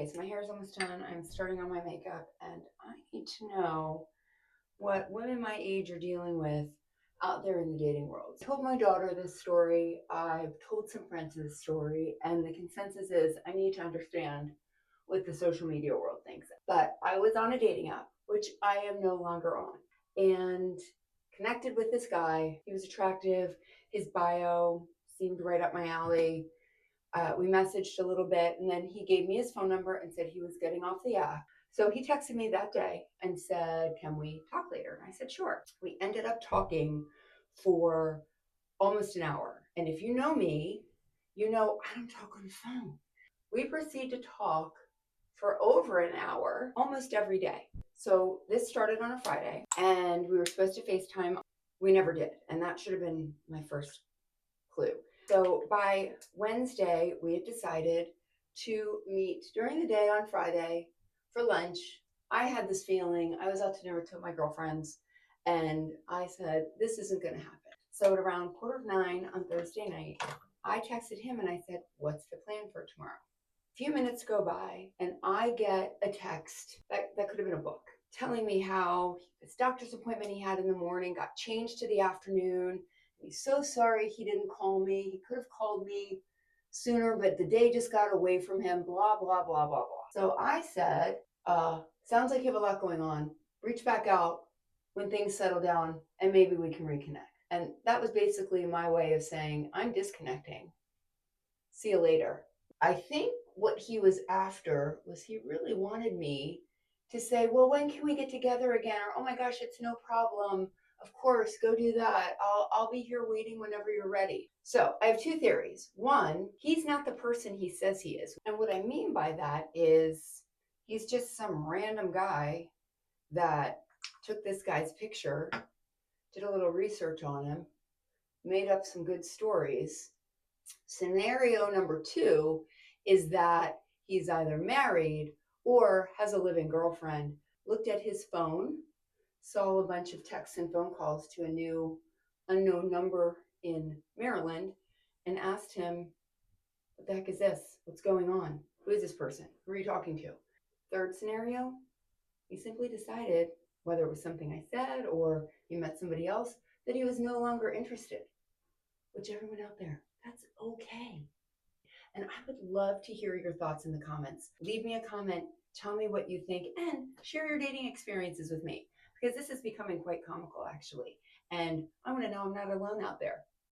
Okay, so my hair is almost done. I'm starting on my makeup, and I need to know what women my age are dealing with out there in the dating world. I told my daughter this story. I've told some friends this story, and the consensus is I need to understand what the social media world thinks. But I was on a dating app, which I am no longer on, and connected with this guy. He was attractive. His bio seemed right up my alley. We messaged a little bit, and then he gave me his phone number and said he was getting off the app. So he texted me that day and said, "Can we talk later?" And I said, "Sure." We ended up talking for almost an hour. And if you know me, you know I don't talk on the phone. We proceed to talk for over an hour almost every day. So this started on a Friday, and we were supposed to FaceTime. We never did. And that should have been my first clue. So by Wednesday, we had decided to meet during the day on Friday for lunch. I had this feeling I was out to dinner with two of my girlfriends, and I said, this isn't going to happen. So at around 8:45 on Thursday night, I texted him and I said, what's the plan for tomorrow? A few minutes go by, and I get a text that could have been a book telling me how this doctor's appointment he had in the morning got changed to the afternoon. He's so sorry he didn't call me. He could have called me sooner, but the day just got away from him, blah, blah, blah, blah, blah. So I said, sounds like you have a lot going on. Reach back out when things settle down and maybe we can reconnect. And that was basically my way of saying, I'm disconnecting. See you later. I think what he was after was he really wanted me to say, well, when can we get together again? Or, oh my gosh, it's no problem. Of course, go do that. I'll be here waiting whenever you're ready. So I have two theories. One, he's not the person he says he is. And what I mean by that is he's just some random guy that took this guy's picture, did a little research on him, made up some good stories. Scenario number two is that he's either married or has a living girlfriend, looked at his phone, saw a bunch of texts and phone calls to a new unknown number in Maryland, and asked him, what the heck is this? What's going on? Who is this person? Who are you talking to? Third scenario, he simply decided, whether it was something I said or he met somebody else, that he was no longer interested. Which everyone out there, that's okay. And I would love to hear your thoughts in the comments. Leave me a comment, tell me what you think, and share your dating experiences with me, because this is becoming quite comical, actually. And I want to know I'm not alone out there.